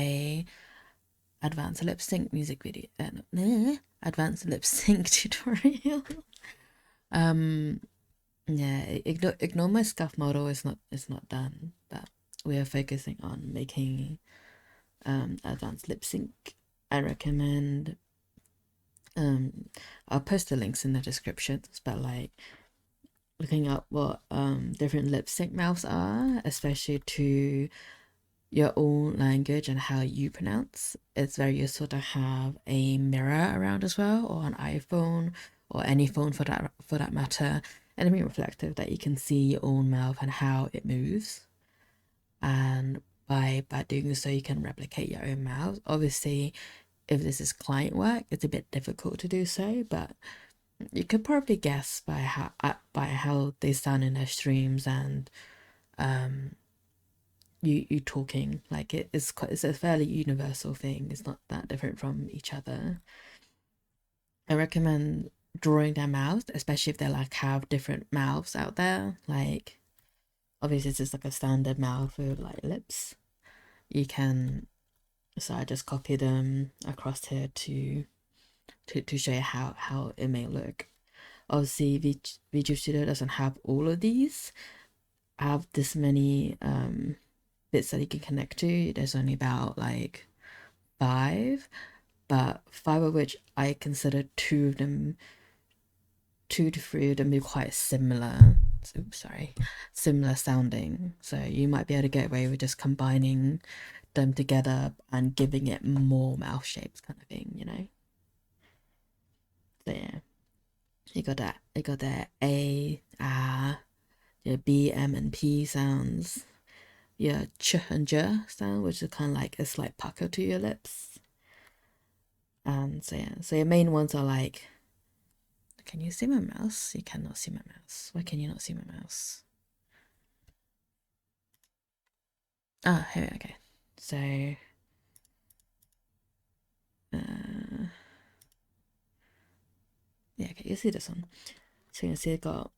a advanced lip sync music video, advanced lip sync tutorial. Yeah, ignore my scuff model. It's not done, but we are focusing on making advanced lip sync. I recommend I'll post the links in the descriptions, but like looking up what different lip sync mouths are, especially to your own language and how you pronounce. It's very useful to have a mirror around as well, or an iPhone, or any phone for that matter, anything reflective that you can see your own mouth and how it moves. And by doing so, you can replicate your own mouth. Obviously, if this is client work, it's a bit difficult to do so, but you could probably guess by how they sound in their streams and you talking. Like it's a fairly universal thing. It's not that different from each other. I recommend drawing their mouths, especially if they like have different mouths out there. Like obviously this is like a standard mouth with like lips. You can, so I just copy them across here to show you how it may look. Obviously Vtube Studio doesn't have all of these. I have this many bits that you can connect to. There's only about like 5, but 5 of which I consider 2 to 3 of them be quite similar. Similar sounding. So you might be able to get away with just combining them together and giving it more mouth shapes, kind of thing, you know. So yeah, you got that A, your B, M, and P sounds. Your ch and j sound, which is kind of like a slight pucker to your lips. And so yeah, so your main ones are like, can you see my mouse? You cannot see my mouse. Why can you not see my mouse? Ah, here we go. Okay. So yeah, okay, you see this one. So you can see it got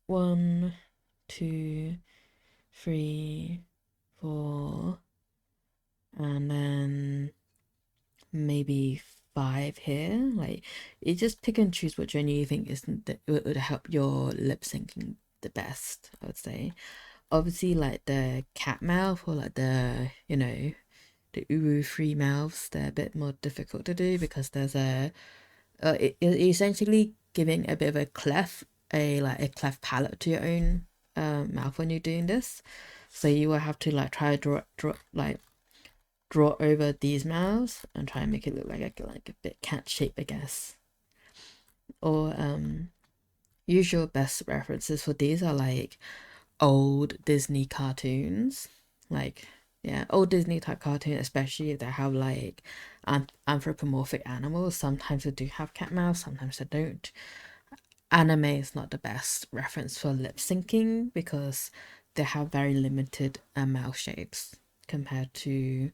1, 2, 3, 4, and then maybe 5 here. Like you just pick and choose which one you think isn't that would help your lip syncing the best, I would say. Obviously like the cat mouth or like the, you know, the uru free mouths, they're a bit more difficult to do because there's a essentially giving a bit of a cleft palate to your own mouth when you're doing this. So you will have to like try to draw over these mouths and try and make it look like a bit cat shape, I guess. Or usual best references for these are like old Disney cartoons, like yeah, old Disney type cartoon, especially if they have like anthropomorphic animals. Sometimes they do have cat mouths, sometimes they don't. Anime is not the best reference for lip syncing because they have very limited mouth shapes compared to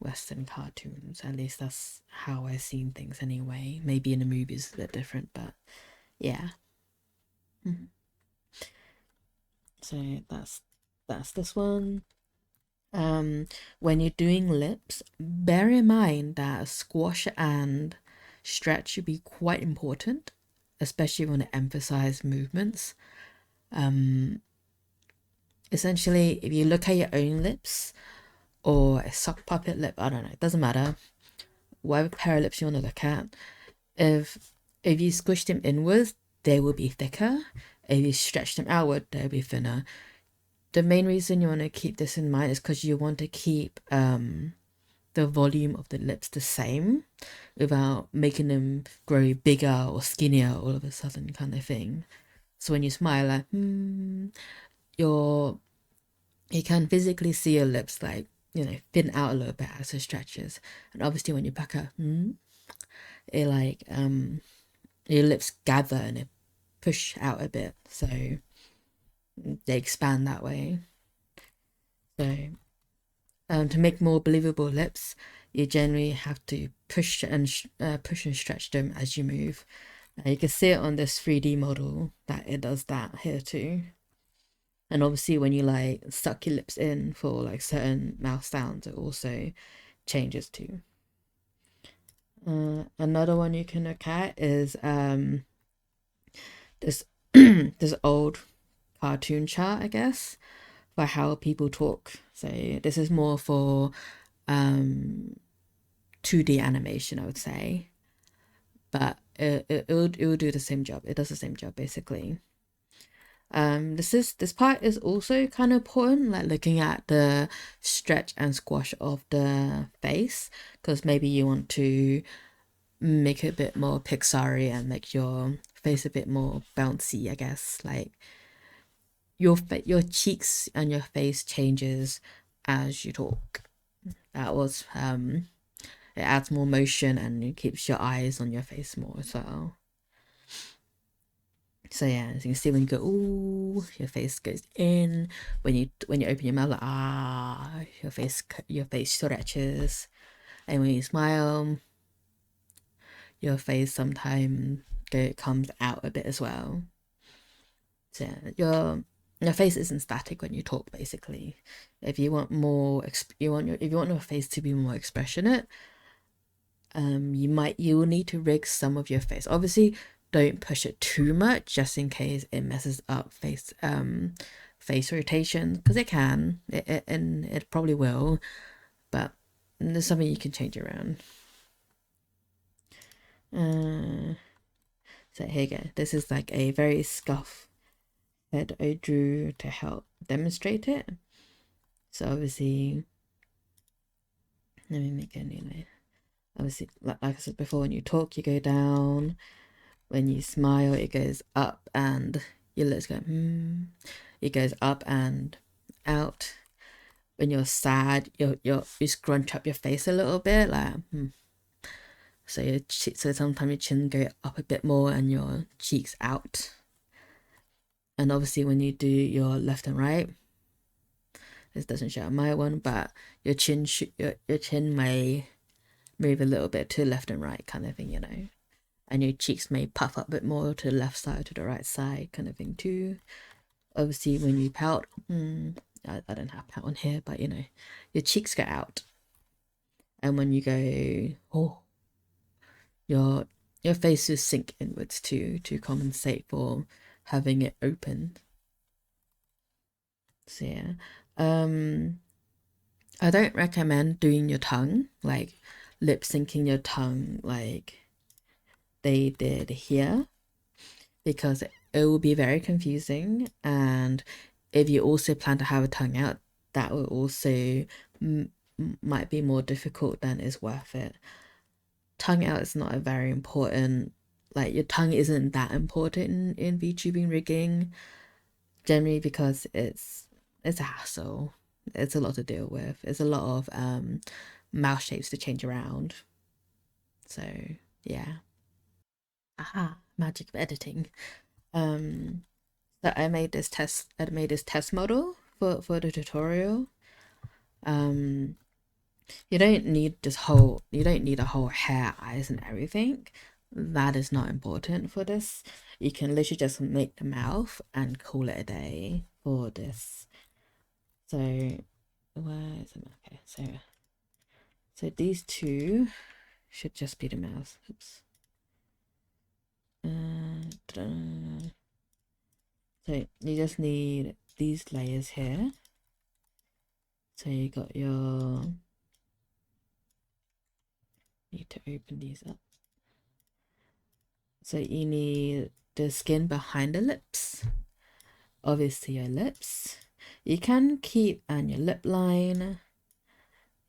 Western cartoons. At least that's how I've seen things anyway. Maybe in the movies it's a bit different, but yeah. So that's this one. When you're doing lips, bear in mind that squash and stretch should be quite important, especially when to emphasize movements. Essentially, if you look at your own lips or a sock puppet lip, I don't know, it doesn't matter. Whatever pair of lips you want to look at, if you squish them inwards, they will be thicker. If you stretch them outward, they'll be thinner. The main reason you want to keep this in mind is because you want to keep the volume of the lips the same without making them grow bigger or skinnier all of a sudden, kind of thing. So when you smile, like you can physically see your lips like, you know, thin out a little bit as it stretches. And obviously when you back up, it like your lips gather and it push out a bit, so they expand that way. So to make more believable lips, you generally have to push and stretch them as you move. You can see it on this 3D model that it does that here too. And obviously when you like suck your lips in for like certain mouth sounds, it also changes to. Another one you can look at is this this old cartoon chart, I guess, for how people talk. So this is more for 2D animation, I would say, but it will do the same job. It does the same job basically. This part is also kind of important, like looking at the stretch and squash of the face, because maybe you want to make it a bit more Pixar-y and make your face a bit more bouncy, I guess. Like your cheeks and your face changes as you talk. That was it adds more motion and it keeps your eyes on your face more as well. So yeah, as you can see, when you go ooh, your face goes in. When you open your mouth, like ah, your face stretches. And when you smile, your face sometimes comes out a bit as well. So yeah, your face isn't static when you talk. Basically, if you want more, if you want your face to be more expressionate, you will need to rig some of your face. Obviously, don't push it too much, just in case it messes up face rotation, because it can, and it probably will, but there's something you can change around. So here you go. This is like a very scuff that I drew to help demonstrate it. So obviously, let me make a new layer. Obviously, like I said before, when you talk, you go down. When you smile, it goes up, and your lips go It goes up and out. When you're sad, you scrunch up your face a little bit, like So sometimes your chin go up a bit more and your cheeks out. And obviously, when you do your left and right, this doesn't show my one, but your chin may move a little bit to the left and right, kind of thing, you know. And your cheeks may puff up a bit more to the left side, to the right side, kind of thing too. Obviously, when you pout, I don't have pout on here, but you know, your cheeks go out. And when you go, oh, your face will sink inwards to compensate for having it open. So yeah, I don't recommend doing your tongue, like lip syncing your tongue like they did here, because it will be very confusing. And if you also plan to have a tongue out, that will also might be more difficult than is worth it. Tongue out is not a very important, like your tongue isn't that important in VTubing rigging, generally, because it's a hassle. It's a lot to deal with. It's a lot of mouth shapes to change around. So yeah. Aha, magic of editing. So I made this test model for the tutorial. You don't need a whole hair, eyes and everything. That is not important for this. You can literally just make the mouth and call it a day for this. So where is it? Okay, so these two should just be the mouth. Oops. So you just need these layers here. So you got your, need to open these up. So you need the skin behind the lips, obviously your lips. You can keep your lip line,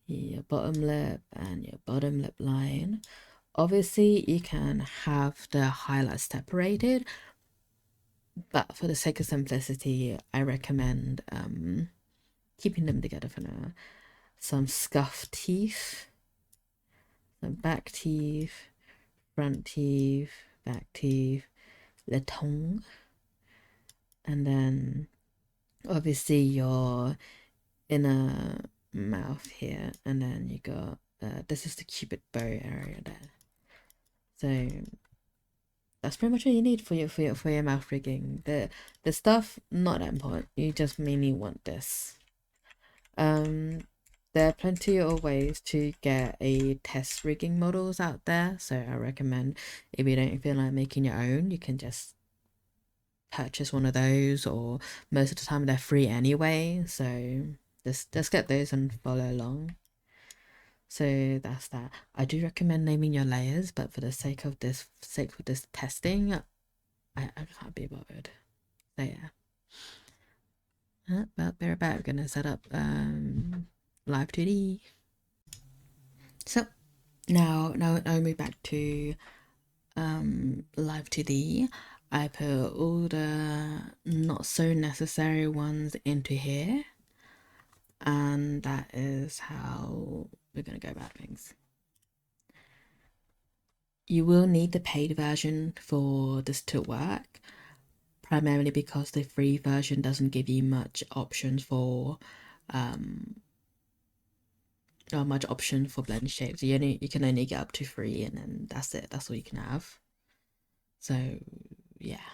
your bottom lip and your bottom lip line. Obviously you can have the highlights separated, but for the sake of simplicity, I recommend keeping them together for now. Some scuff teeth, some back teeth, front teeth, back teeth, the tongue, and then obviously your inner mouth here, and then you got this is the cupid bow area there. So that's pretty much what you need for your mouth rigging. The stuff not that important. You just mainly want this. there are plenty of ways to get a test rigging models out there, so I recommend if you don't feel like making your own, you can just purchase one of those, or most of the time they're free anyway, so just get those and follow along. So that's that. I do recommend naming your layers, but for the sake of this testing, I can't be bothered. So yeah. But we're about gonna set up Live2d. So now we move back to Live2d. I put all the not so necessary ones into here, and that is how we're gonna go about things. You will need the paid version for this to work, primarily because the free version doesn't give you much options for blend shapes. You can only get up to 3, and then that's it. That's all you can have. So yeah.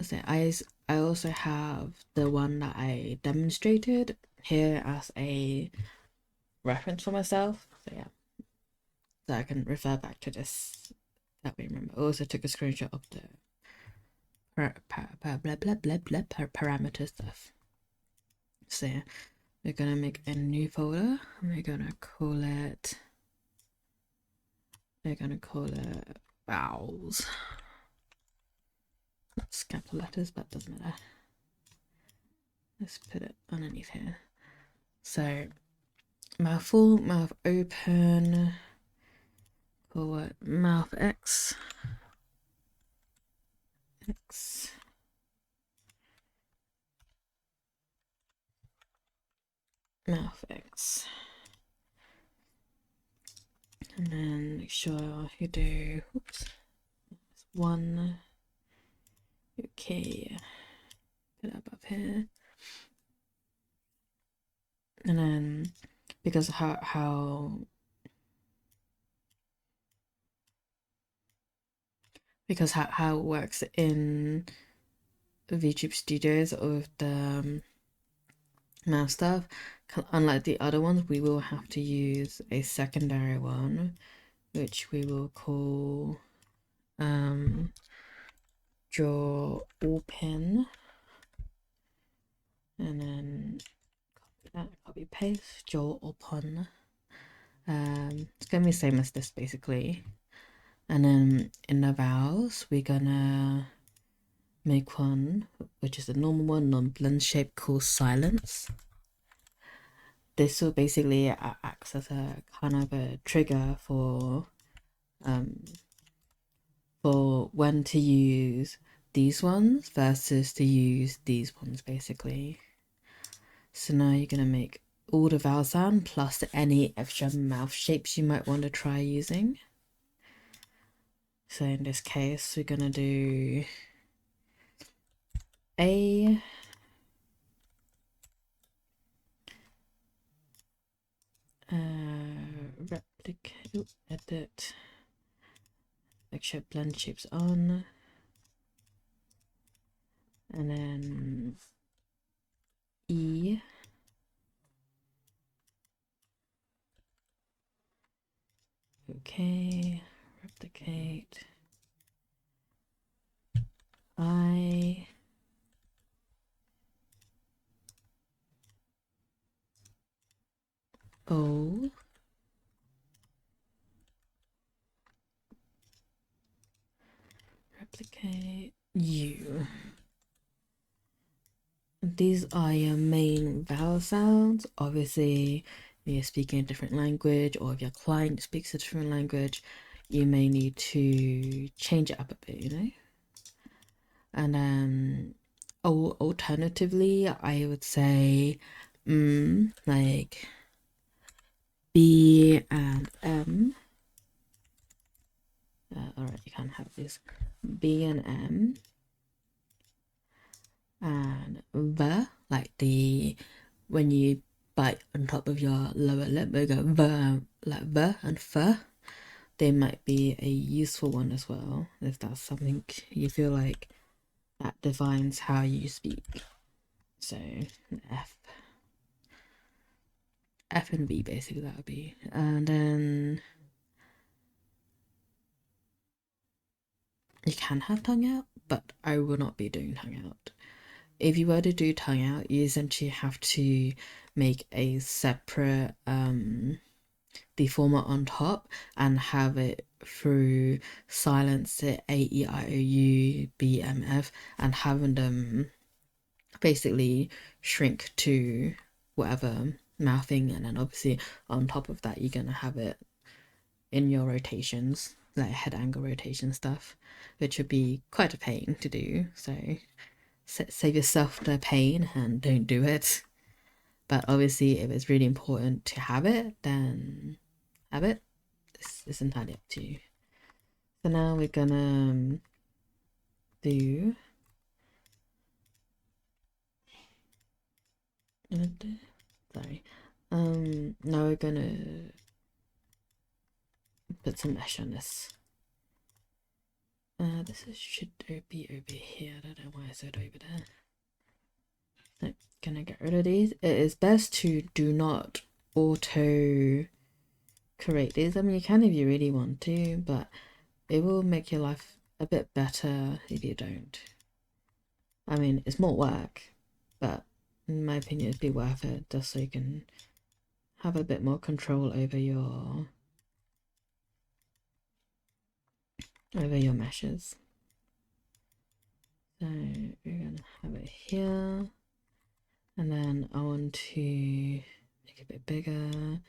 So I also have the one that I demonstrated here as a reference for myself. So yeah, so I can refer back to this that we remember. I also took a screenshot of the parameter stuff. So yeah, we're gonna make a new folder and we're gonna call it vowels. Not capital letters, but doesn't matter. Let's put it underneath here. So mouth full, mouth open, call it mouth X. Mouth X. And then make sure you do, oops, 1. Okay, put it above here. And then because how it works in Vtube Studios with the mouse stuff, unlike the other ones, we will have to use a secondary one, which we will call draw open, and then copy paste draw open. It's gonna be the same as this basically. And then in the vowels, we're gonna make one which is a normal one, non-blend shape, called silence. This will basically act as a kind of a trigger for when to use these ones versus to use these ones basically. So now you're gonna make all the vowel sound plus any extra mouth shapes you might want to try using. So in this case, we're gonna do a replicate, edit, make sure blend shapes on, and then E. Okay, replicate. I. O. Replicate U. These are your main vowel sounds. Obviously, if you're speaking a different language, or if your client speaks a different language, you may need to change it up a bit, you know? And then alternatively, I would say like B and M. Alright, you can't have this. B and M. And V, like when you bite on top of your lower lip, we go V, like V and F. They might be a useful one as well, if that's something you feel like that defines how you speak. So F. F and V basically that would be. And then you can have tongue out, but I will not be doing tongue out. If you were to do tongue out, you essentially have to make a separate deformer on top and have it through silence it A E I O U B M F and having them basically shrink to whatever mouthing, and then obviously on top of that you're gonna have it in your rotations, like head angle rotation stuff, which would be quite a pain to do. So save yourself the pain and don't do it. But obviously, if it's really important to have it, then have it. It's entirely up to you. So now we're gonna do. Sorry. Now we're gonna put some mesh on this. Should be over here. I don't know why I said over there. So, gonna get rid of these. It is best to do not auto correct these. I mean, you can if you really want to, but it will make your life a bit better if you don't. I mean, it's more work, but in my opinion, it'd be worth it just so you can have a bit more control over your meshes. So we're gonna have it here, and then I want to make it a bit bigger,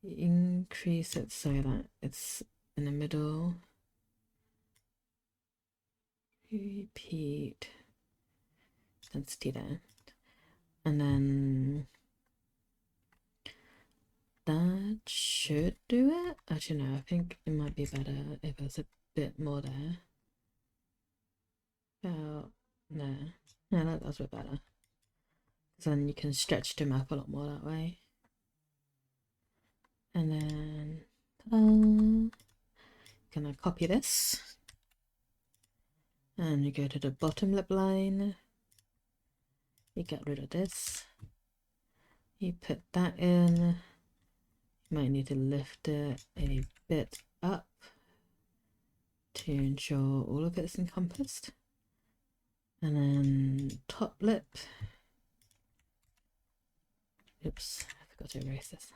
increase it so that it's in the middle. Repeat density there, and then that should do it. Actually, no, I think it might be better if there's a bit more there. About there. Yeah, that's a bit better. Because then you can stretch them up a lot more that way. And then, gonna copy this. And you go to the bottom lip line. You get rid of this. You put that in. You might need to lift it a bit up to ensure all of it's encompassed. And then top lip. Oops, I forgot to erase this.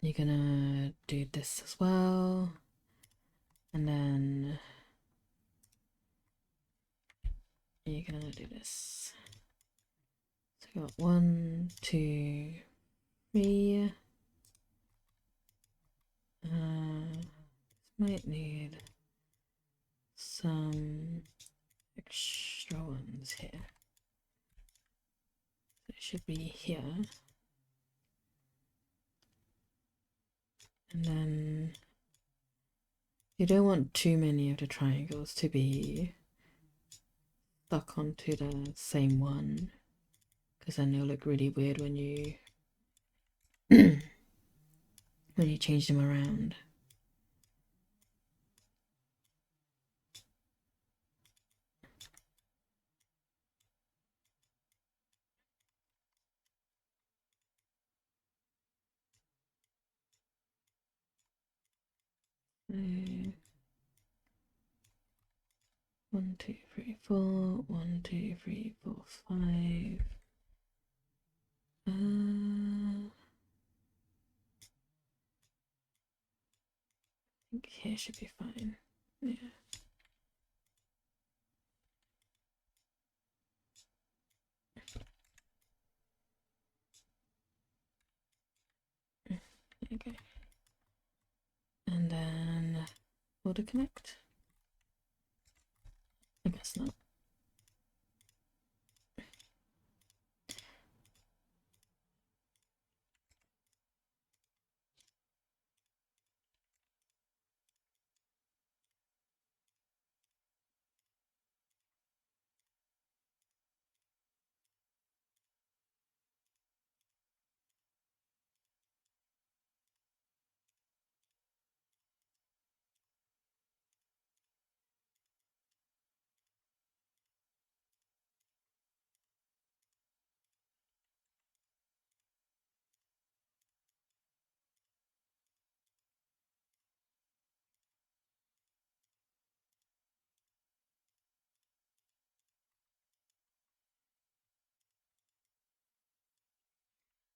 You're gonna do this as well. And then you're gonna do this. So we got 1, 2, 3. Might need some extra ones here. So it should be here. And then you don't want too many of the triangles to be stuck onto the same one, because then they'll look really weird when you when you change them around. So 1, 2, 3, 4. 1, 2, 3, 4, 5. I think here should be fine. Yeah. Okay. And then auto connect. I guess not.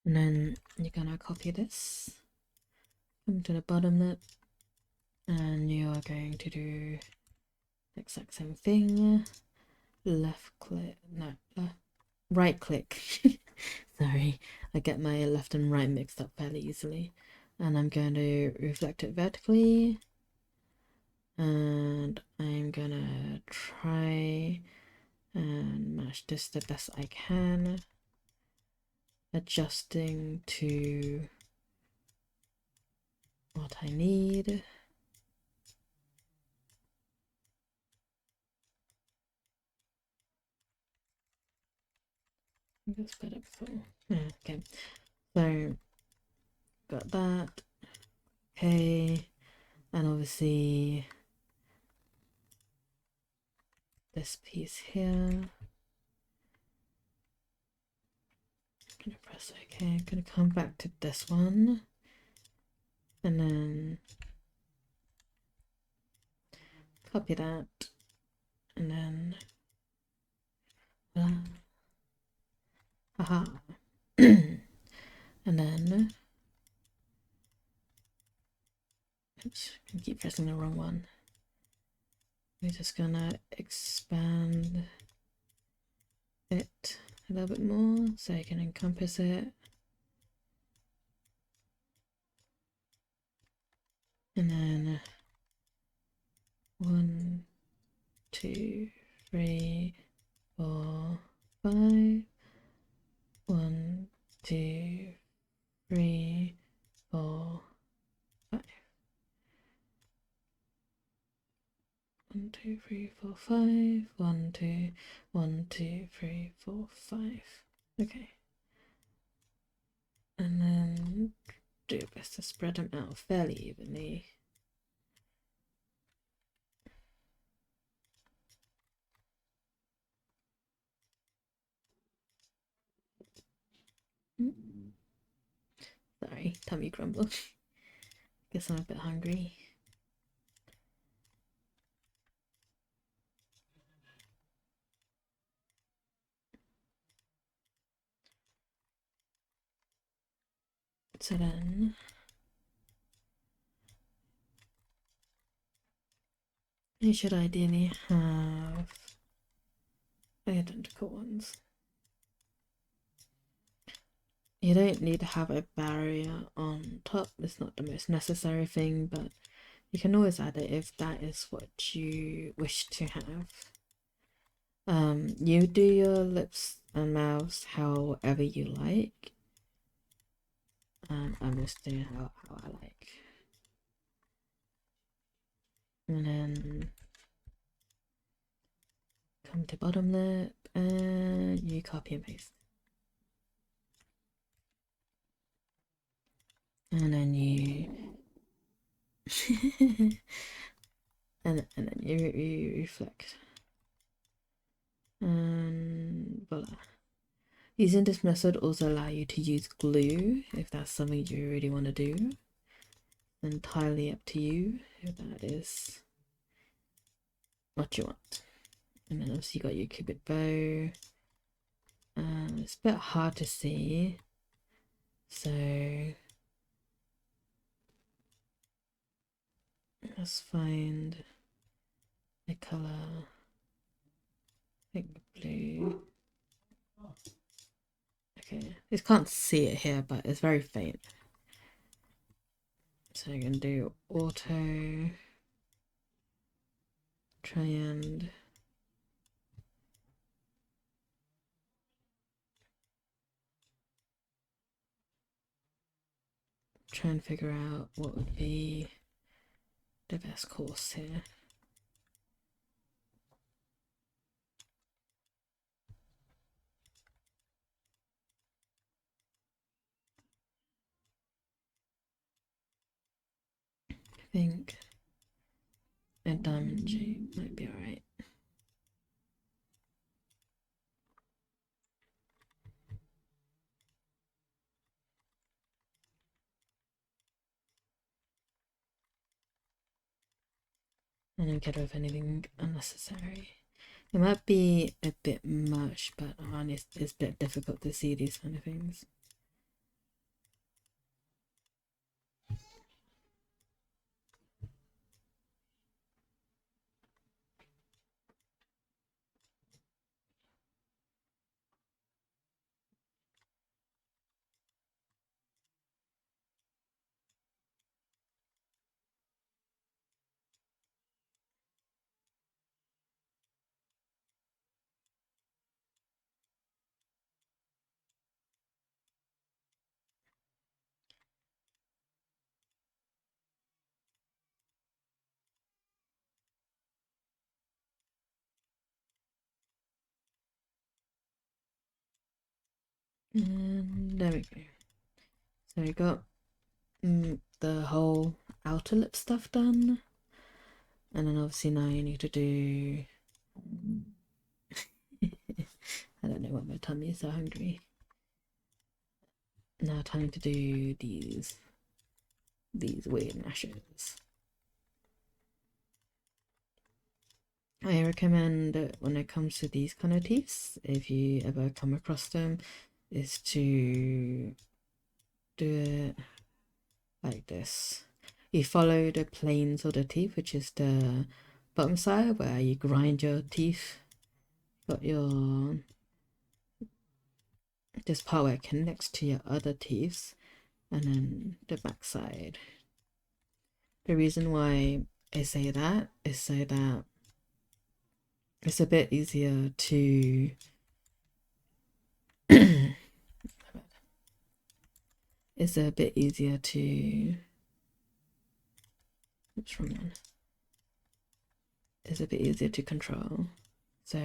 And then you're gonna copy this, come to the bottom lip, and you are going to do the exact same thing. Left click, no, right click. Sorry, I get my left and right mixed up fairly easily. And I'm going to reflect it vertically. And I'm gonna try and match this the best I can, adjusting to what I need. I think it's better before. Yeah, okay, so got that. Okay, and obviously this piece here. I'm gonna press OK. I'm gonna come back to this one, and then copy that, and then haha. And then oops, I keep pressing the wrong one. We're just gonna expand it a little bit more so I can encompass it. And then 1, 2, 3, 4, 5. 1, 2, 3, 4, 5. 1, 2, 3, 4, 5. 1, 2, 1, 2, 3, 4, 5. Okay. And then do your best to spread them out fairly evenly. Sorry, tummy grumble. Guess I'm a bit hungry. So then you should ideally have identical ones. You don't need to have a barrier on top, it's not the most necessary thing, but you can always add it if that is what you wish to have. You do your lips and mouths however you like. I'm just doing how I like. And then come to bottom lip and you copy and paste. And then you and then you reflect. And voila. Using this method also allows you to use glue if that's something you really want to do. Entirely up to you if that is what you want. And then obviously you got your cupid bow. It's a bit hard to see, so let's find a color like blue. Okay, you can't see it here, but it's very faint. So I'm gonna do auto, try and figure out what would be the best course here. I think a diamond shape might be alright. And then get rid of anything unnecessary. It might be a bit much, but honestly, it's a bit difficult to see these kind of things. And there we go. So we got the whole outer lip stuff done. And then obviously now you need to do... I don't know what my tummy is so hungry. Now time to do these weird lashes. I recommend when it comes to these kind of teeth, if you ever come across them, is to do it like this. You follow the planes of the teeth, which is the bottom side where you grind your teeth. Got your this part where it connects to your other teeth, and then the back side. The reason why I say that is so that it's a bit easier to it's a bit easier to what's wrong one? It's a bit easier to control. So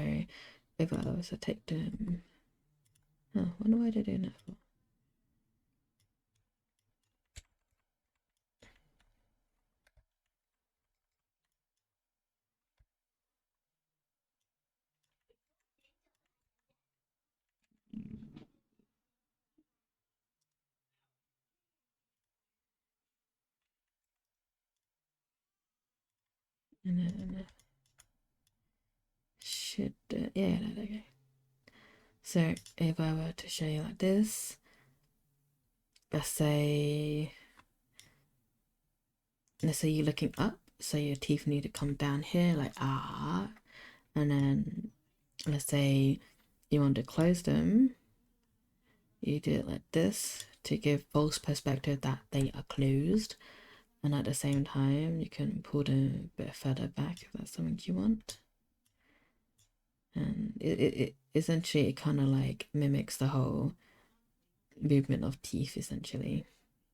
if I also take them, oh, wonder why they're doing that for. And then should yeah, there we go. So if I were to show you like this, let's say you're looking up, so your teeth need to come down here like and then let's say you want to close them, you do it like this to give false perspective that they are closed, and at the same time you can pull them a bit further back if that's something you want. And it essentially it kind of like mimics the whole movement of teeth essentially,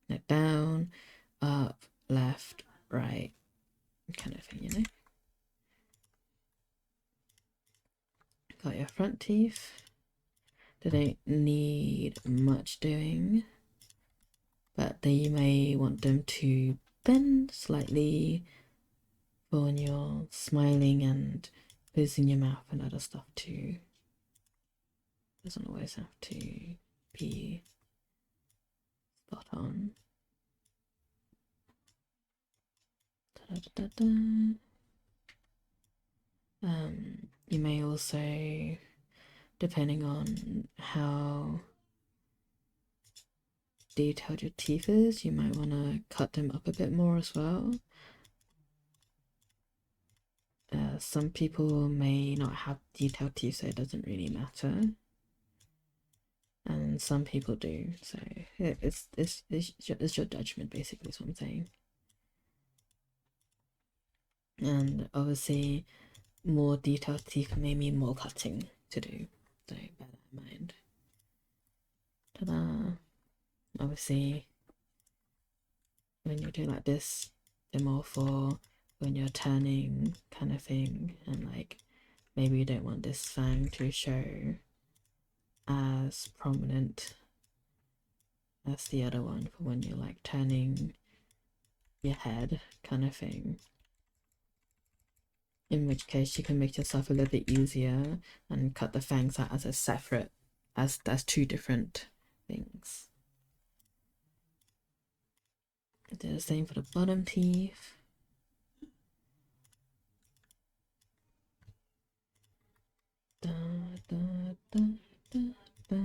like down, up, left, right kind of thing, you know. Got your front teeth. They don't need much doing, but they may want them to bend slightly for when you're smiling and closing your mouth and other stuff too. Doesn't always have to be spot on. You may also, depending on how detailed your teeth is, you might want to cut them up a bit more as well. Some people may not have detailed teeth, so it doesn't really matter, and some people do. So it's your judgment, basically, is what I'm saying. And obviously, more detailed teeth may mean more cutting to do, so bear that in mind. Ta-da! Obviously, when you do like this, they're more for when you're turning kind of thing, and like maybe you don't want this fang to show as prominent as the other one for when you're like turning your head kind of thing, in which case you can make yourself a little bit easier and cut the fangs out as a separate, as two different things. Do the same for the bottom teeth. Da, da, da, da, da.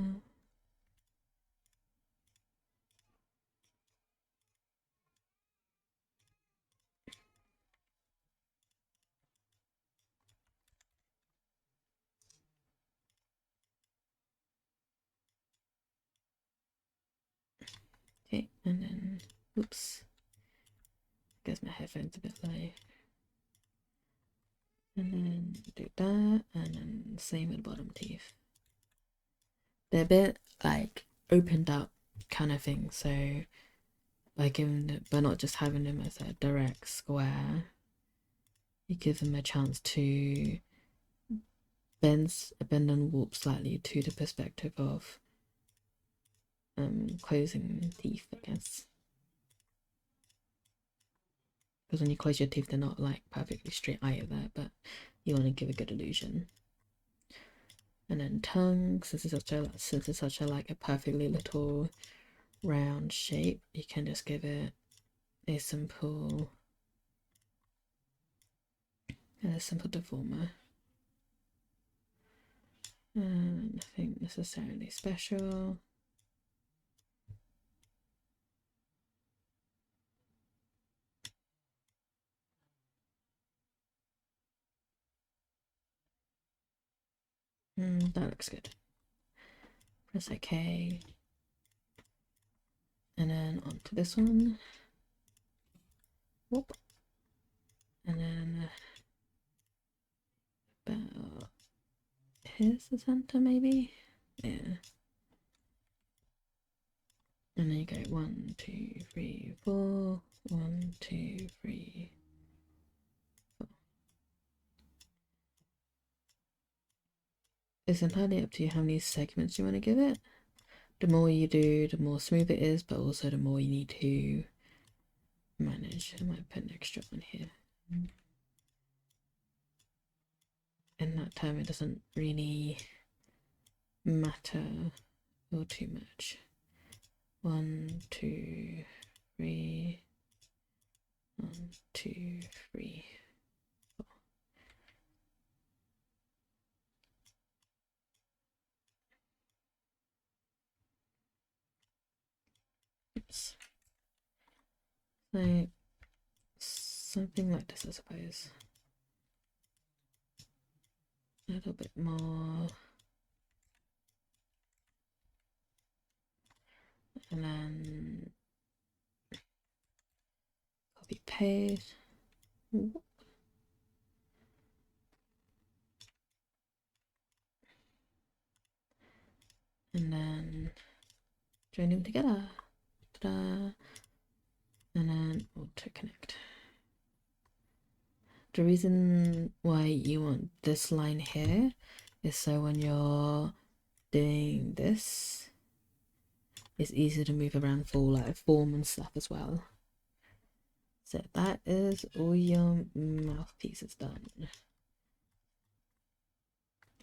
Okay, and then, oops, I guess my headphones a bit low. And then do that, and then same with bottom teeth. They're a bit like opened up kind of thing, so by giving them, by not just having them as a direct square, you give them a chance to bend and warp slightly to the perspective of closing teeth, I guess. Because when you close your teeth, they're not like perfectly straight either, but you want to give a good illusion. And then tongue, since it's such a like a perfectly little round shape, you can just give it a simple deformer. Nothing necessarily special. That looks good. Press OK. And then onto this one. Whoop. And then about here's the center, maybe? Yeah. And then you go 1, 2, 3, 4. 1, 2, 3, 4. It's entirely up to you how many segments you want to give it. The more you do, the more smooth it is, but also the more you need to manage. I might put an extra one here. In that time, it doesn't really matter or too much. 1, 2, 3. 1, 2, 3, 4. Oops. So something like this, I suppose. A little bit more. And then copy paste. And then join them together. Ta-da. And then auto connect. The reason why you want this line here is so when you're doing this, it's easier to move around for like form and stuff as well. So that is all your mouthpieces done.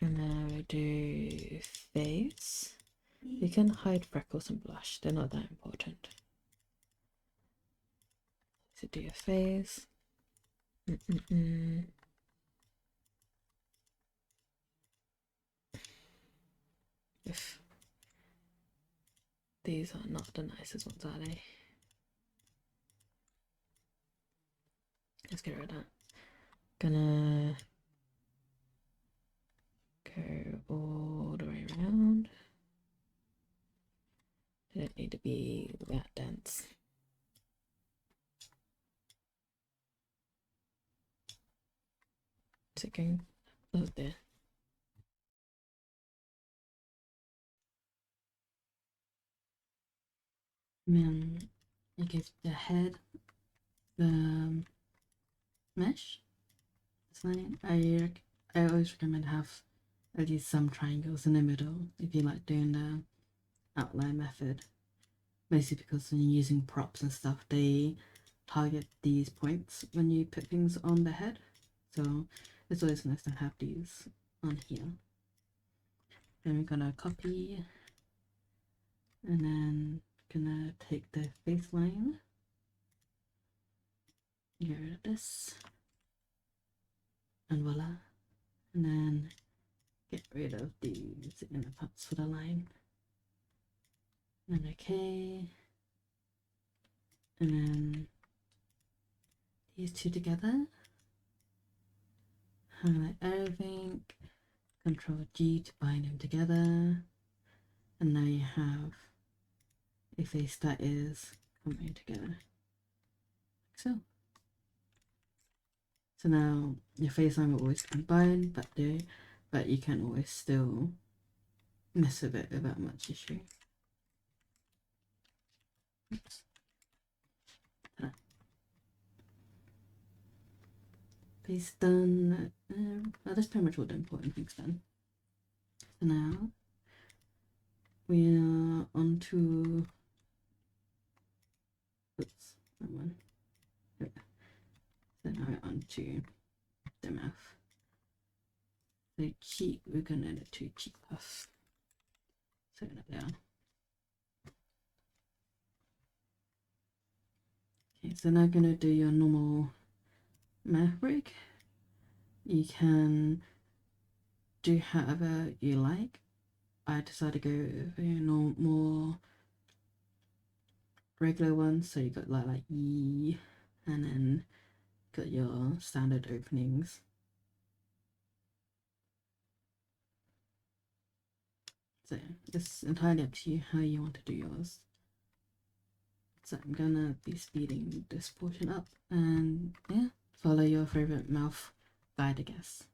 And now we do face. You can hide freckles and blush, they're not that important. So do your face. If these are not the nicest ones, are they? Let's get rid of that. Gonna go all the way around. They don't need to be that dense. Is it going? Oh, there. And then you give the head the mesh. I always recommend have at least some triangles in the middle if you like doing the outline method. Mostly because when you're using props and stuff, they target these points when you put things on the head. So it's always nice to have these on here. Then we're gonna copy and then gonna take the face line, get rid of this, and voila. And then get rid of these inner parts for the line. And okay. And then these two together. Highlight everything. Control G to bind them together. And now you have a face that is coming together. Like so. So now your face line will always combine, but you can always still mess with it without much issue. Oops. Face done. Well, that's pretty much all the important things done. So now we're on to, oops, that one. So now we're on to the mouth. The cheek, we're gonna do cheek puff. So that down. Okay, so now gonna do your normal mouth break. You can do however you like. I decided to go for your more regular ones, so you got like E, and then got your standard openings. So it's entirely up to you how you want to do yours. So I'm gonna be speeding this portion up, and yeah, follow your favorite mouth guide, I guess.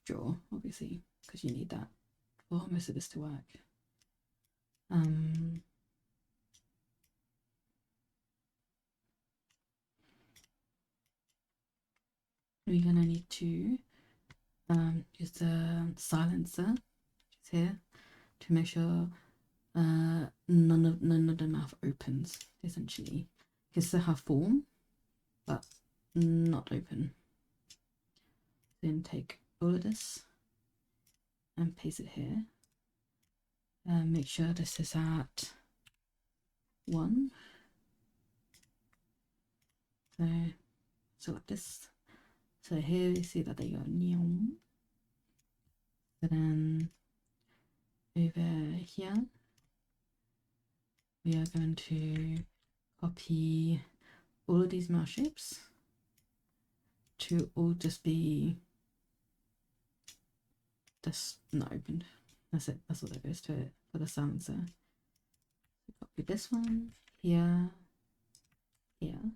jaw, obviously, because you need that for most of this to work. We're gonna need to use the silencer, which is here, to make sure none of the mouth opens, essentially. You can still have form, but not open. Then take all of this and paste it here. Make sure this is at 1. So select this. So here you see that they go neon. But then over here we are going to copy all of these mouth shapes to all just be just not opened. That's it. That's what that goes to it for the silencer. Copy this one here, here,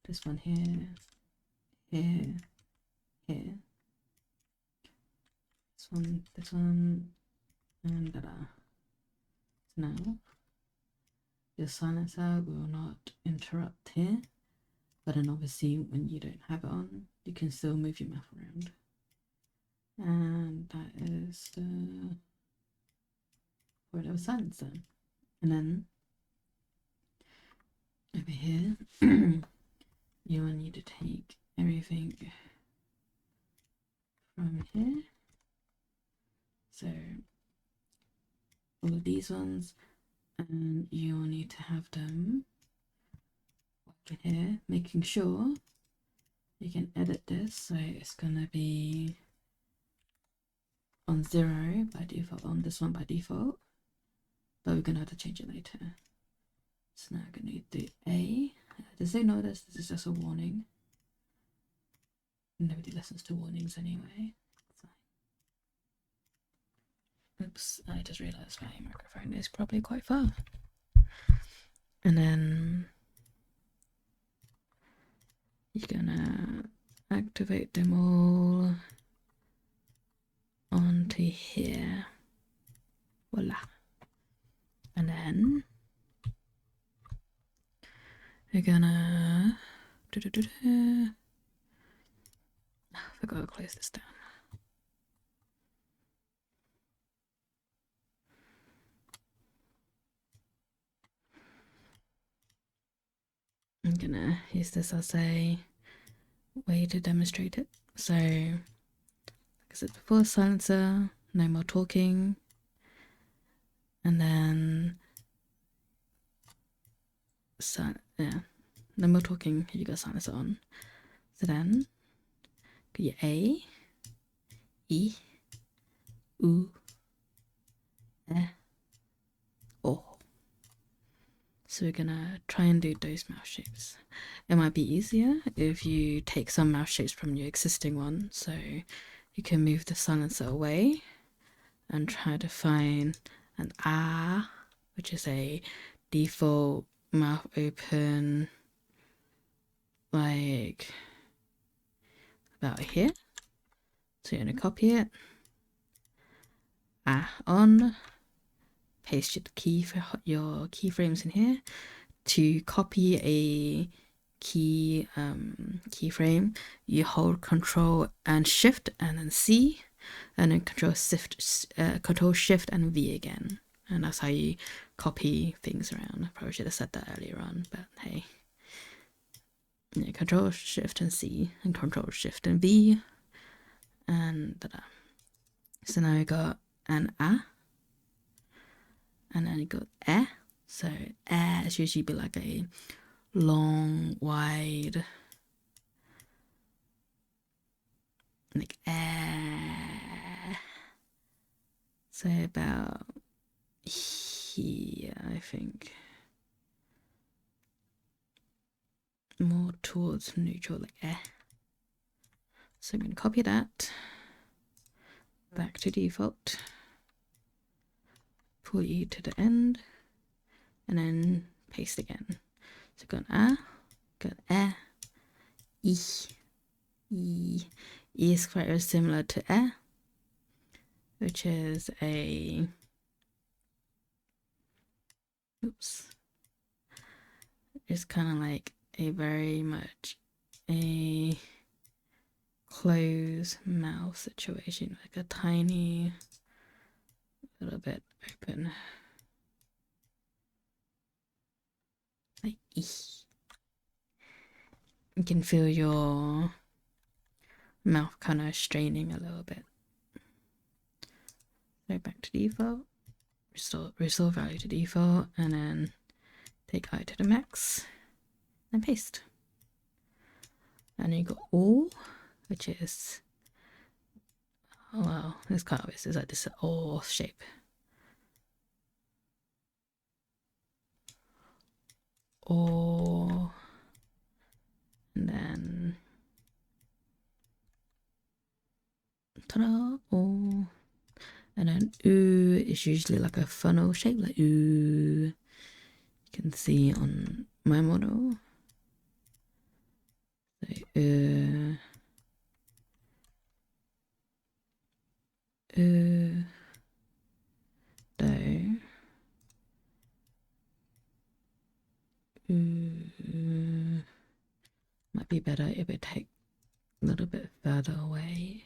this one here, here, here, this one, and da-da. So now your silencer will not interrupt here, but then obviously when you don't have it on, you can still move your mouth around. And that is the word of silencer. And then over here you will need to take everything from here, so all of these ones, and you will need to have them working here, making sure you can edit this so it's gonna be on 0 by default, on this one by default, but we're gonna have to change it later. So now I'm gonna do A. Just ignore this, this is just a warning. Nobody listens to warnings anyway. So. Oops, I just realised my microphone is probably quite far. And then you're gonna activate them all onto here. Voila. And then we're gonna I forgot to close this down. I'm gonna use this as a way to demonstrate it. So, like I said before, silencer, no more talking, and then yeah, no more talking. You got silencer on. So then, get your A, E, U, E, O. So we're gonna try and do those mouth shapes. It might be easier if you take some mouth shapes from your existing one, so you can move the silencer away and try to find an ah, which is a default mouth open, like about here. So you're gonna copy it, ah on, paste your keyframes in here. To copy a keyframe, you hold Control and Shift and then C, and then Control Shift and V again, and that's how you copy things around. I probably should have said that earlier on, but hey. Yeah, Control Shift and C and Control Shift and V, and da-da. So now we got an A, and then you got E. So is usually be like a long, wide, like so about here, I think, more towards neutral, like So I'm going to copy that back to default, pull E to the end, and then paste again. So got an got I, E. E is very similar to E, which is a, oops, it's kind of like a very much a closed mouth situation, like a tiny little bit open, like E. You can feel your mouth kind of straining a little bit. Go back to default, restore value to default, and then take I to the max and paste. And then you got all, which is, oh wow, this kind of is like this all shape. Or, and then ta-da, or, and then ooh is usually like a funnel shape, like ooh. You can see on my model. So do, might be better if it take a little bit further away.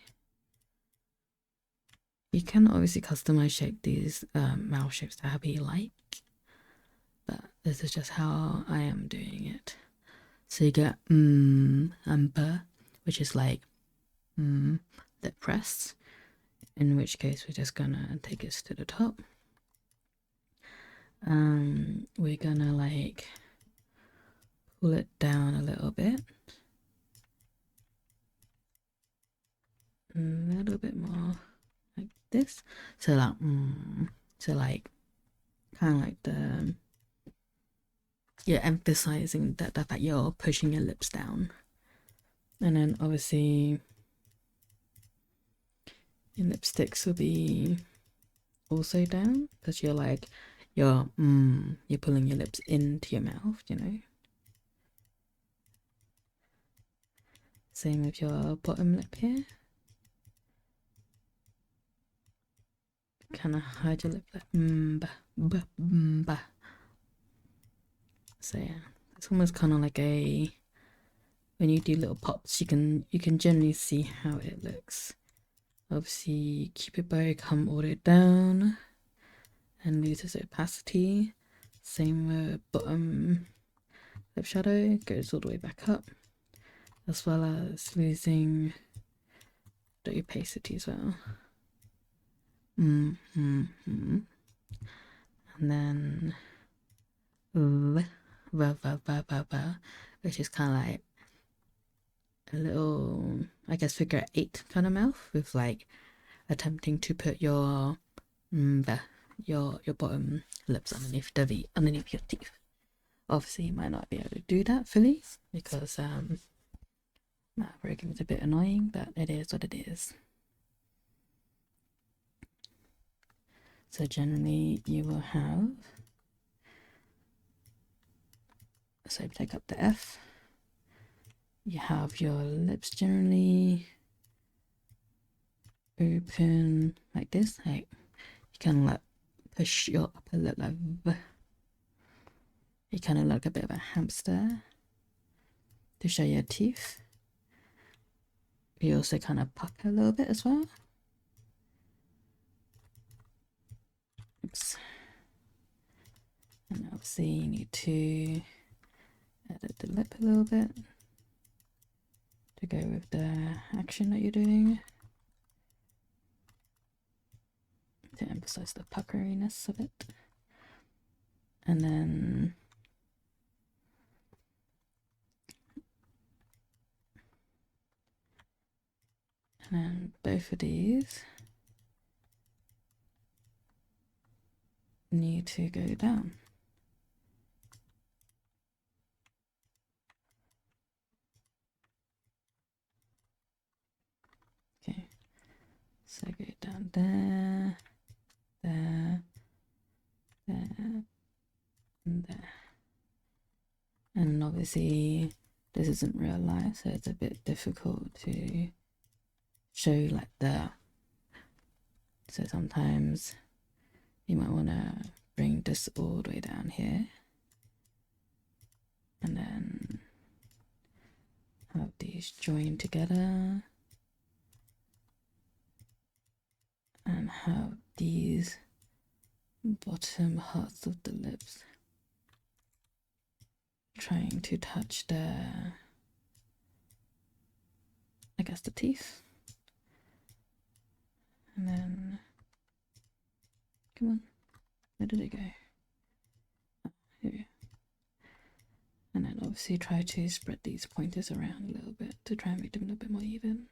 You can obviously customize shape these mouth shapes to however you like, but this is just how I am doing it. So you get and b, which is like lip press, in which case we're just gonna take this to the top. We're gonna like pull it down a little bit. A little bit more like this. So like kind of like the, you're emphasizing that the fact you're pushing your lips down. And then obviously your lipsticks will be also down because you're like you're pulling your lips into your mouth, you know. Same with your bottom lip here. Kind of hide your lip like so yeah, it's almost kind of like a, when you do little pops, you can generally see how it looks. Obviously keep it bow come all the way down and loses opacity. Same with bottom lip shadow, goes all the way back up, as well as losing the opacity as well. And then which is kind of like a little, I guess, figure 8 kind of mouth, with like attempting to put your bottom lips underneath underneath your teeth. Obviously you might not be able to do that fully because that program is a bit annoying, but it is what it is. So generally you will have, so take up the F, you have your lips generally open like this, like you kind of like push your upper lip like you kind of look a bit of a hamster to show your teeth. You also kind of pucker a little bit as well. Oops. And obviously you need to edit the lip a little bit to go with the action that you're doing, to emphasize the puckeriness of it. And then both of these need to go down. Okay, so go down there, there, there, and there. And obviously this isn't real life, so it's a bit difficult to show like the. So sometimes you might want to bring this all the way down here, and then have these joined together, and have these bottom parts of the lips trying to touch the, I guess, the teeth. And then, come on, where did it go? Oh, here we go. And then obviously try to spread these pointers around a little bit to try and make them a little bit more even.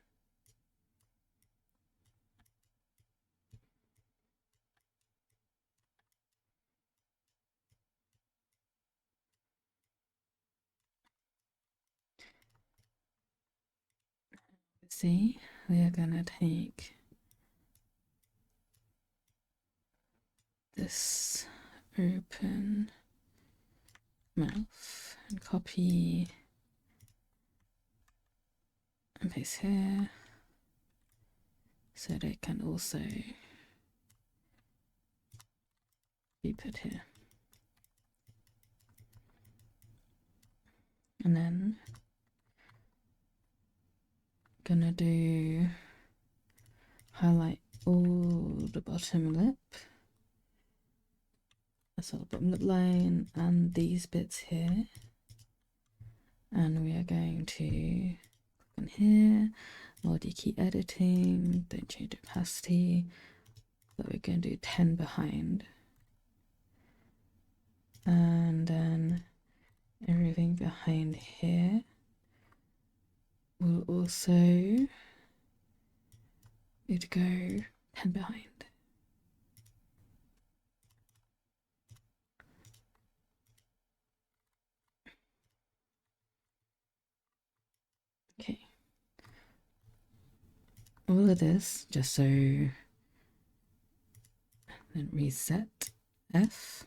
See, we are gonna take this open mouth and copy and paste here, so they can also be put here. And then gonna do highlight all the bottom lip, that's our bottom lip line, and these bits here. And we are going to click on here, multi key editing, don't change opacity, so we're going to do 10 behind. And then everything behind here will also need to go 10 behind. Okay. All of this, just so, then reset F.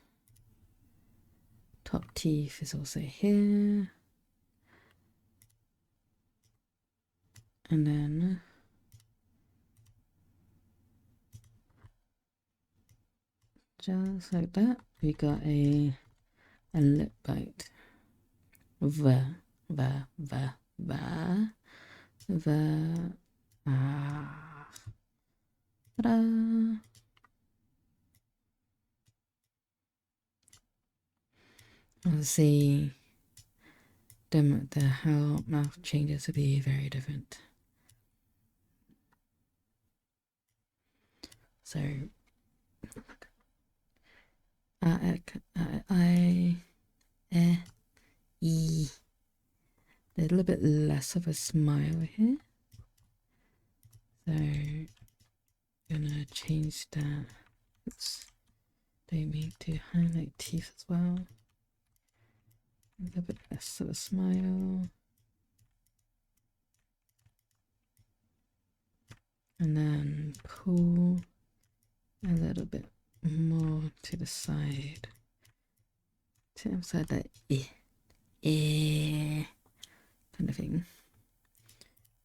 Top teeth is also here. And then just like that, we got a lip bite. Ta-da! I'll see how mouth changes to be very different. So E. A little bit less of a smile here. So gonna change that. Oops. Don't mean to highlight teeth as well. A little bit less of a smile. And then pull a little bit more to the side. To emphasize that kind of thing.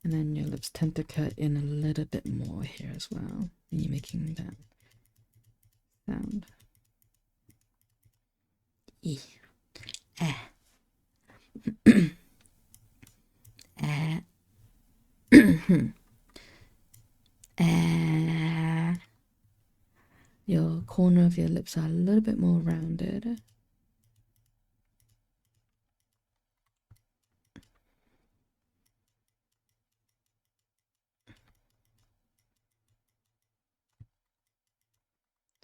And then your lips tend to cut in a little bit more here as well when you're making that sound. Your corner of your lips are a little bit more rounded.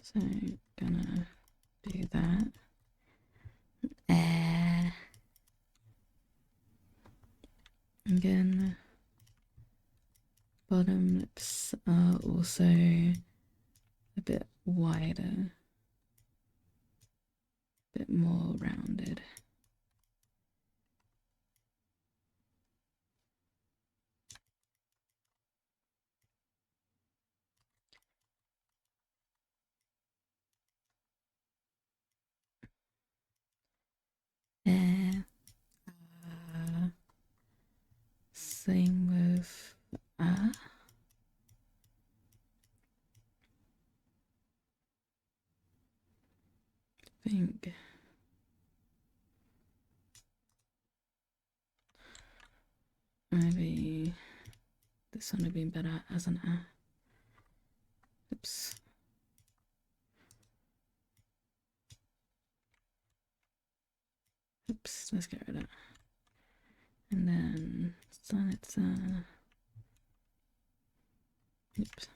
So gonna do that. Again, bottom lips are also a bit wider, a bit more rounded. Same with I think maybe this one would be better as an A. Oops. Oops, let's get rid of that. And then let's oops.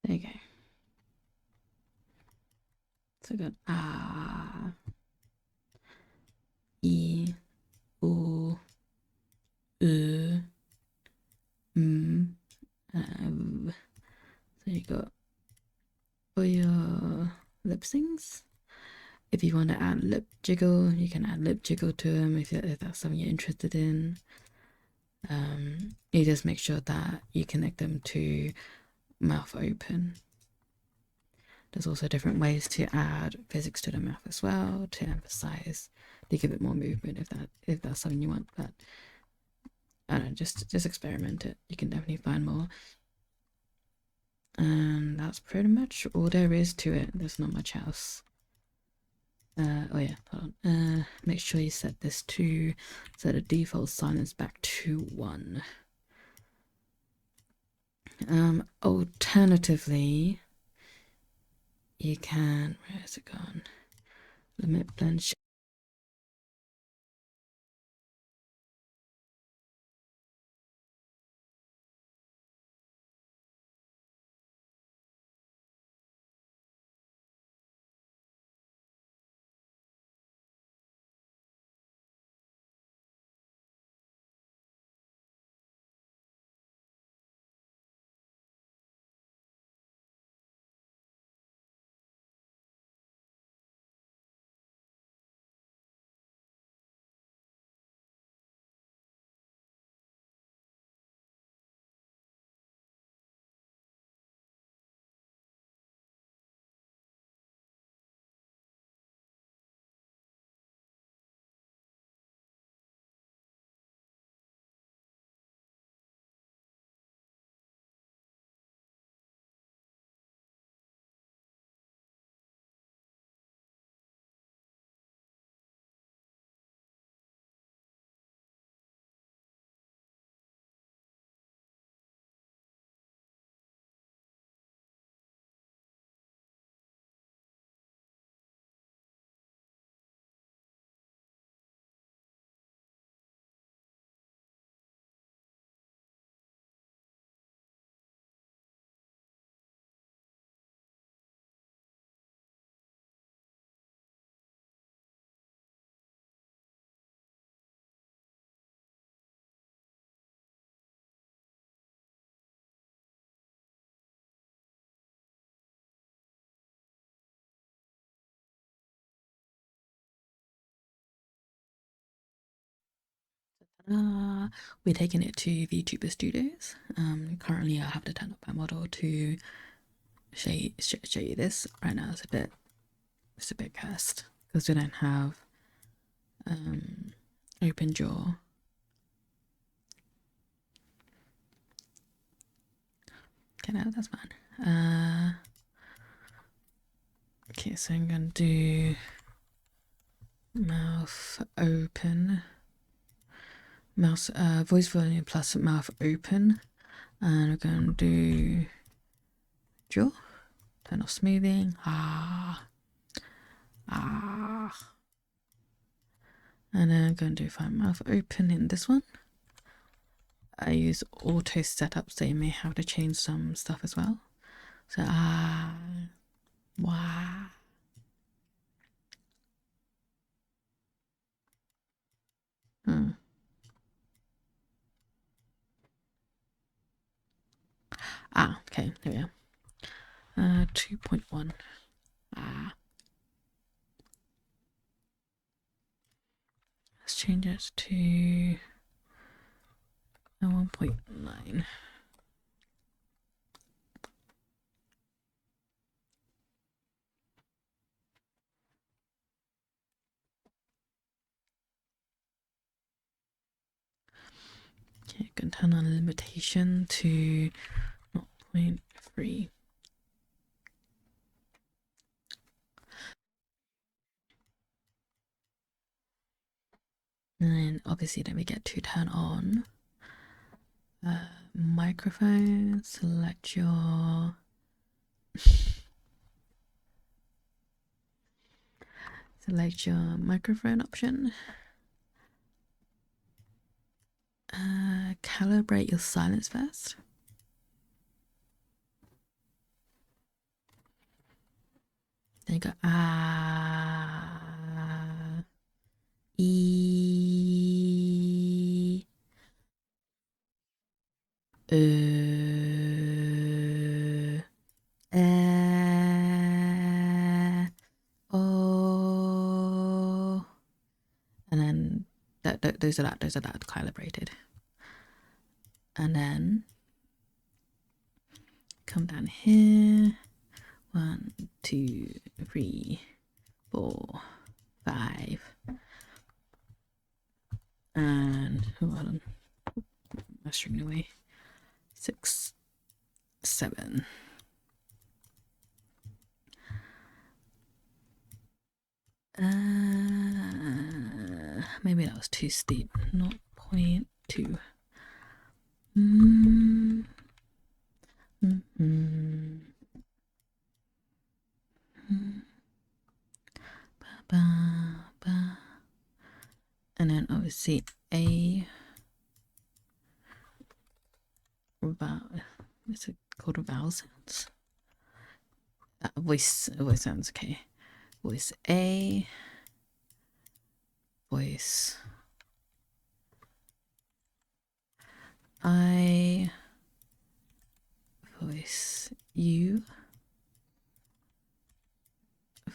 There you go. So good. Ah, E, O, U, So you got for your lip syncs. If you want to add lip jiggle, you can add lip jiggle to them if that's something you're interested in. You just make sure that you connect them to mouth open. There's also different ways to add physics to the mouth as well to emphasize, to give it more movement if that's something you want. But I don't know, just experiment it. You can definitely find more. And that's pretty much all there is to it. There's not much else. Oh yeah, hold on. Make sure you set this to set a default silence back to 1. Alternatively, you can, where is it gone? Limit blend. We're taking it to Vtube Studios. Currently I have to turn up my model to show you this. Right now it's a bit cursed because we don't have open jaw. Okay, no, that's fine. Okay, so I'm gonna do mouth open, voice volume plus mouth open, and we're gonna do jaw, turn off smoothing, and then I'm gonna do find mouth open in this one. I use auto setup, so you may have to change some stuff as well. So wow. Okay, there we go. 2.1. Let's change it to 1.9. Okay, I can turn on limitation to 0.3. And then obviously then we get to turn on microphone, select your microphone option. Calibrate your silence first. Then you go E O, and then those are that calibrated. And then come down here. 1, 2, 3, 4, 5, and hold on, I'm stringing away. 6, 7. Maybe that was too steep. 0.2. And then obviously a vowel. What's it called? Vowel sounds. Voice sounds. Okay. Voice A. Voice I. Voice U.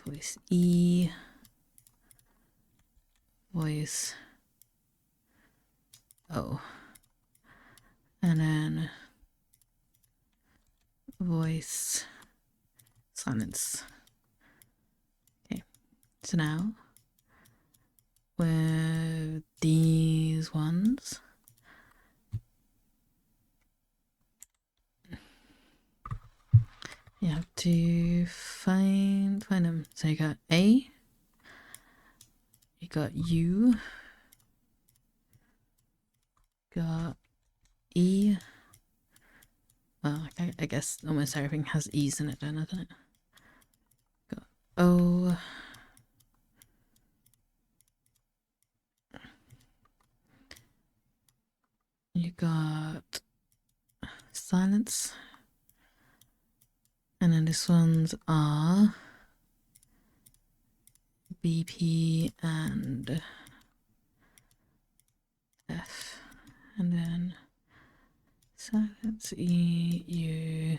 Voice E. Voice O. And then voice silence. Okay, so now with these ones, you have to find them. So you got A, you got U, got E. Well, I guess almost everything has E's in it then, doesn't it? Got O. You got silence. And then this one's R, BP, and F. And then silence, E, U,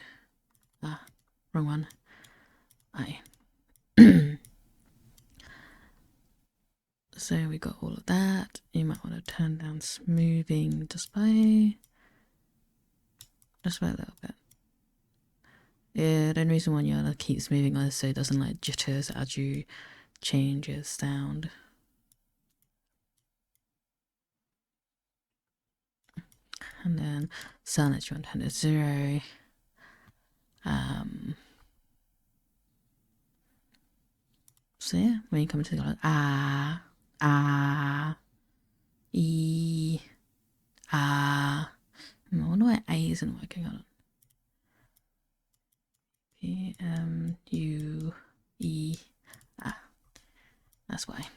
wrong one, I. So we got all of that. You might want to turn down smoothing display just by a little bit. Yeah, the only reason why you want to keep smoothing is so it doesn't like jitters as you change your sound. And then silence you want to turn to 0. So yeah, when you come to the E, I wonder why A isn't working on it. P, M, U, E, that's why.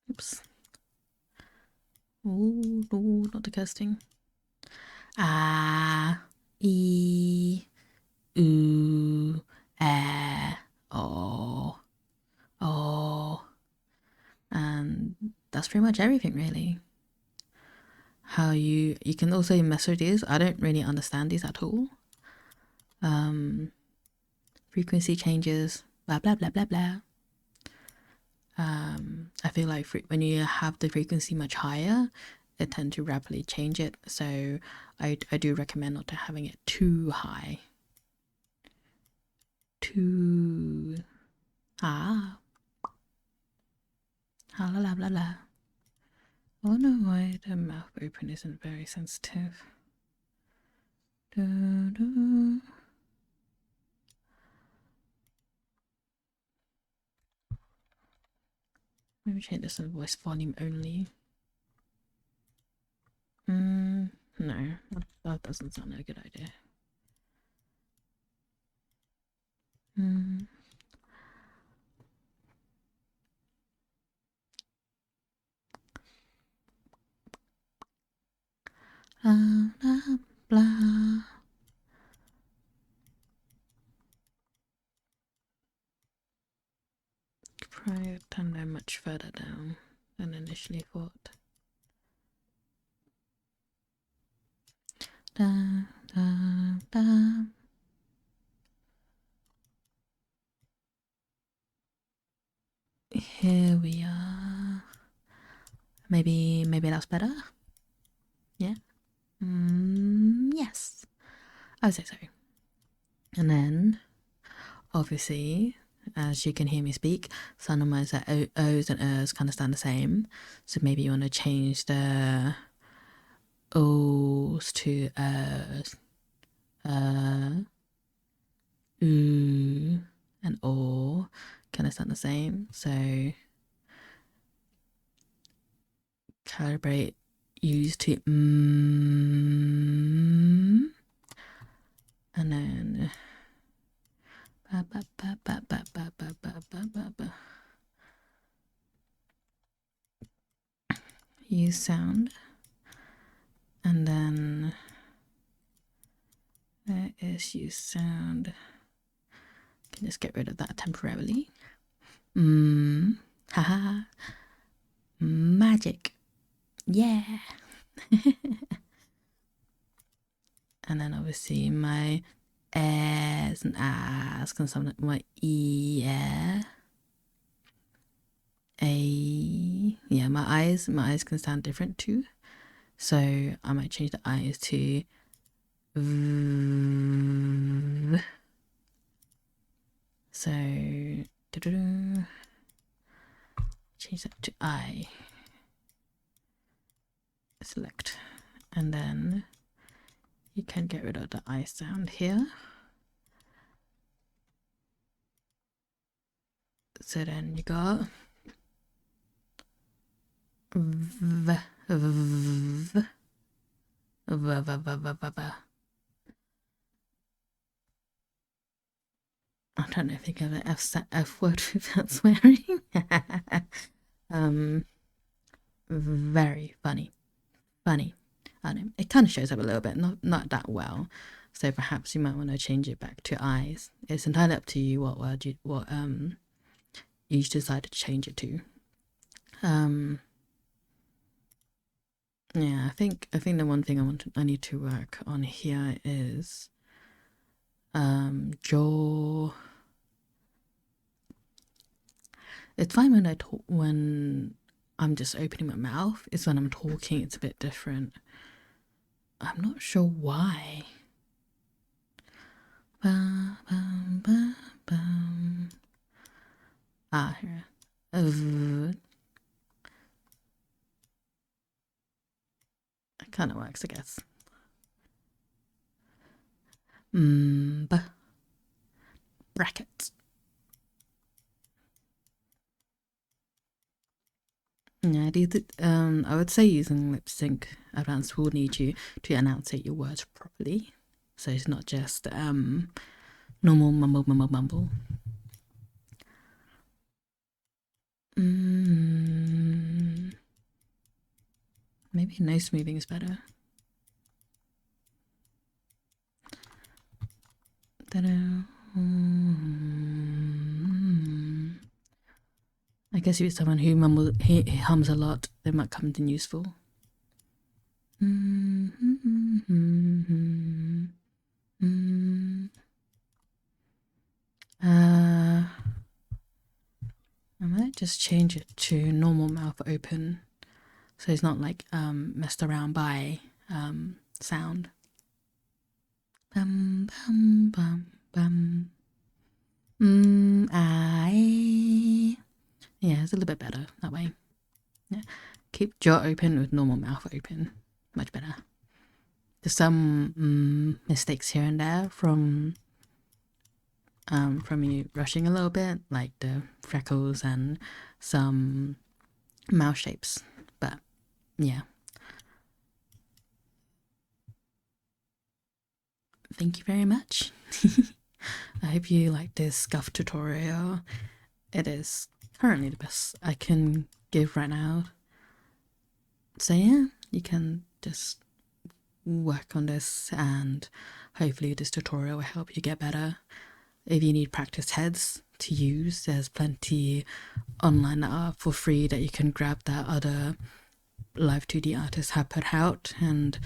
Oops. Oh, no, not the casting. E, U, O. And that's pretty much everything, really. How you can also mess with these. I don't really understand these at all. Frequency changes, blah blah blah blah blah. I feel like when you have the frequency much higher, it tends to rapidly change it. So I do recommend not having it too high. La la la la. I wonder why the mouth open isn't very sensitive. Maybe change this to voice volume only. No, that doesn't sound like a good idea. Blah, blah, blah. Probably turn them much further down than initially thought. Da, da, da. Here we are. Maybe that's better. Yeah. Yes, I would say so. And then, obviously, as you can hear me speak, some of my O's and Er's kind of sound the same. So maybe you want to change the O's to Er's. Ooh and O kind of sound the same. So calibrate use to and then use sound, and then there is use sound. Can just get rid of that temporarily. Haha, magic, yeah. And then obviously my A's and A's can sound like my E, A. Yeah, my eyes can sound different too. So I might change the eyes to V. So change that to I. Select, and then you can get rid of the I sound here. So then you got V. I don't know if you get an F word without swearing. Very funny. I don't know. It kind of shows up a little bit, not that well. So perhaps you might want to change it back to eyes. It's entirely up to you what word you decide to change it to. Yeah, I think the one thing I need to work on here is jaw. It's fine when I talk, when I'm just opening my mouth. It's when I'm talking it's a bit different. I'm not sure why. Here. It kind of works, I guess. Brackets. Yeah, I would say using Lipsync Advanced will need you to enunciate your words properly. So it's not just normal mumble. Maybe no smoothing is better. I guess if you're someone who hums a lot, they might come in useful. I might just change it to normal mouth open, so it's not like messed around by sound. Bum bum bum bum. Yeah, it's a little bit better that way. Yeah. Keep jaw open with normal mouth open. Much better. There's some mistakes here and there from you rushing a little bit, like the freckles and some mouth shapes. But yeah. Thank you very much. I hope you like this scuff tutorial. It is currently the best I can give right now. So yeah, you can just work on this and hopefully this tutorial will help you get better. If you need practice heads to use, there's plenty online that are for free that you can grab that other Live2d artists have put out, and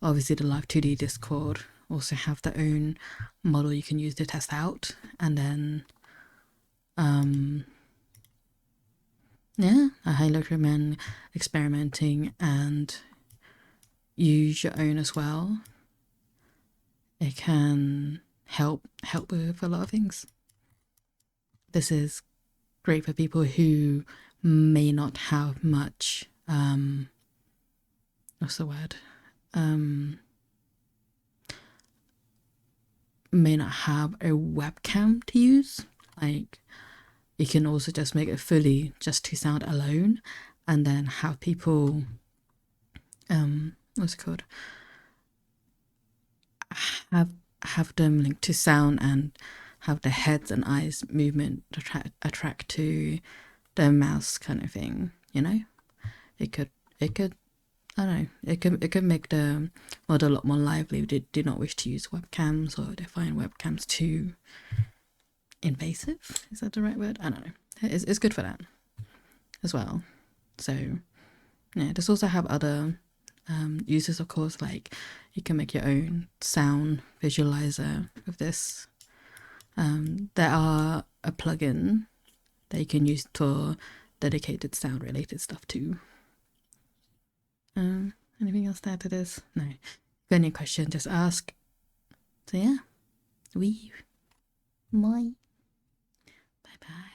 obviously the Live2d Discord also have their own model you can use to test out. And then yeah, I highly recommend experimenting and use your own as well. It can help with a lot of things. This is great for people who may not have much what's the word, may not have a webcam to use. Like, you can also just make it fully just to sound alone, and then have people what's it called, have them linked to sound and have the heads and eyes movement attract to the mouse kind of thing, you know. It could I don't know, it could make the model a lot more lively if they do not wish to use webcams, or they find webcams too invasive. Is that the right word? I don't know. It's good for that as well. So yeah, this also have other uses, of course, like you can make your own sound visualizer with this. There are a plugin that you can use for dedicated sound related stuff too. Anything else to add to this? No. If you got any question, just ask. So yeah, bye. Bye bye.